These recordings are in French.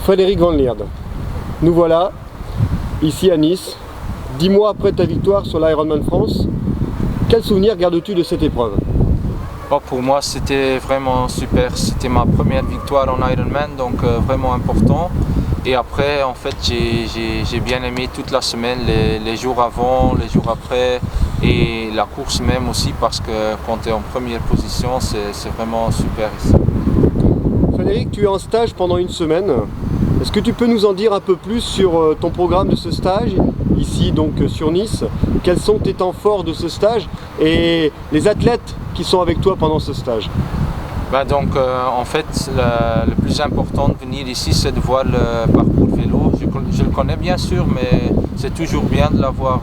Frédéric Van Lierde, nous voilà ici à Nice, 10 mois après ta victoire sur l'Ironman France. Quel souvenir gardes-tu de cette épreuve? Pour moi, c'était vraiment super. C'était ma première victoire en Ironman, donc vraiment important. Et après, en fait, j'ai bien aimé toute la semaine, les jours avant, les jours après, et la course même aussi, parce que quand tu es en première position, c'est vraiment super ici. Frédéric, tu es en stage pendant une semaine. Est-ce que tu peux nous en dire un peu plus sur ton programme de ce stage, ici donc sur Nice? Quels sont tes temps forts de ce stage et les athlètes qui sont avec toi pendant ce stage? En fait, le plus important de venir ici, c'est de voir le parcours vélo. Je le connais bien sûr, mais c'est toujours bien de l'avoir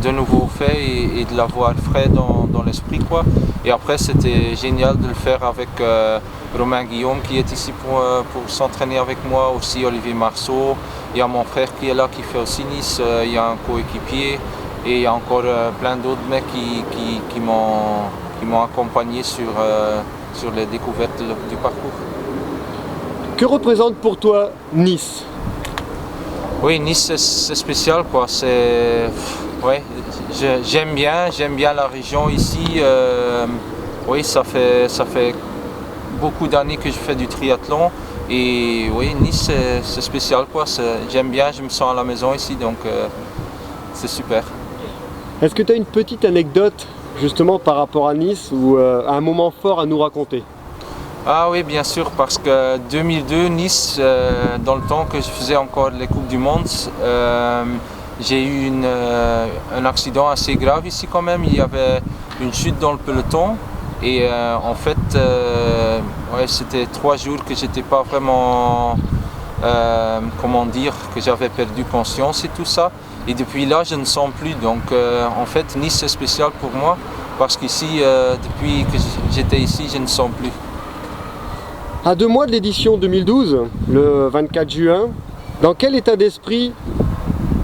de nouveau fait et de l'avoir frais dans l'esprit, quoi. Et après, c'était génial de le faire avec Romain Guillaume qui est ici pour s'entraîner avec moi, aussi Olivier Marceau. Il y a mon frère qui est là, qui fait aussi Nice, il y a un coéquipier et il y a encore plein d'autres mecs qui m'ont accompagné sur les découvertes du parcours. Que représente pour toi Nice? Oui, Nice c'est spécial, quoi. Ouais, j'aime bien la région ici. Oui, ça fait beaucoup d'années que je fais du triathlon et oui, Nice c'est spécial, quoi. J'aime bien, je me sens à la maison ici, donc c'est super. Est-ce que tu as une petite anecdote justement par rapport à Nice ou un moment fort à nous raconter? Ah oui, bien sûr, parce que 2002, Nice, dans le temps que je faisais encore les Coupes du Monde, j'ai eu un accident assez grave ici quand même. Il y avait une chute dans le peloton et en fait, ouais, c'était 3 jours que j'étais pas vraiment, comment dire, que j'avais perdu conscience et tout ça. Et depuis là, je ne sens plus. Donc en fait, Nice c'est spécial pour moi parce qu'ici, depuis que j'étais ici, je ne sens plus. À 2 mois de l'édition 2012, le 24 juin, dans quel état d'esprit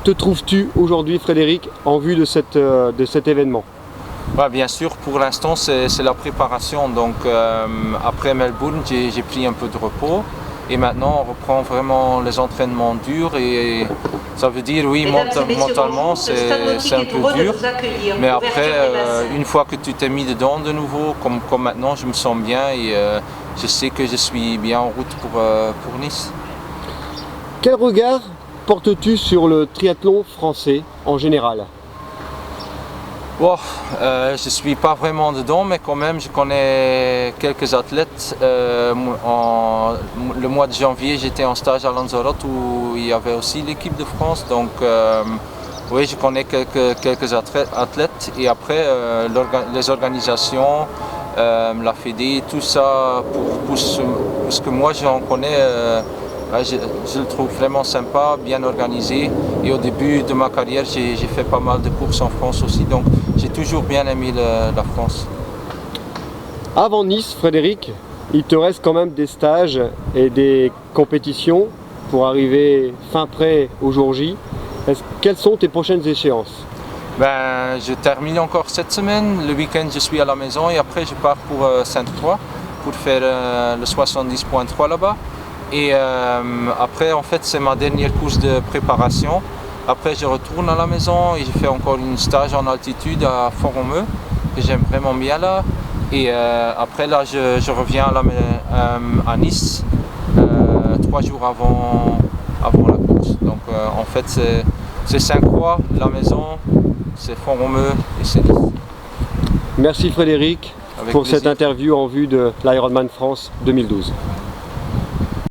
te trouves-tu aujourd'hui, Frédéric, en vue de cet événement? Bien sûr, pour l'instant, c'est la préparation. Donc après Melbourne, j'ai pris un peu de repos. Et maintenant, on reprend vraiment les entraînements durs et ça veut dire, oui, mentalement, c'est un peu dur. Mais après, une fois que tu t'es mis dedans de nouveau, comme maintenant, je me sens bien et je sais que je suis bien en route pour Nice. Quel regard portes-tu sur le triathlon français en général? Je ne suis pas vraiment dedans, mais quand même je connais quelques athlètes. Le mois de janvier, j'étais en stage à Lanzarote où il y avait aussi l'équipe de France. Donc oui, je connais quelques athlètes. Et après, les organisations, la Fédé, tout ça, pour ce que moi j'en connais, je le trouve vraiment sympa, bien organisé. Et au début de ma carrière, j'ai fait pas mal de courses en France aussi. Donc j'ai toujours bien aimé la France. Avant Nice, Frédéric, il te reste quand même des stages et des compétitions pour arriver fin prêt au jour J. Quelles sont tes prochaines échéances? Je termine encore cette semaine. Le week-end, je suis à la maison et après, je pars pour Sainte-Croix pour faire le 70.3 là-bas. Et après, en fait, c'est ma dernière course de préparation. Après, je retourne à la maison et je fais encore une stage en altitude à Font-Romeu, que j'aime vraiment bien là. Et après, là, je reviens à Nice 3 jours avant la course. Donc, en fait, c'est Sainte-Croix, la maison, c'est Font-Romeu et c'est Nice. Merci Frédéric pour plaisir. cette interview en vue de l'Ironman France 2012.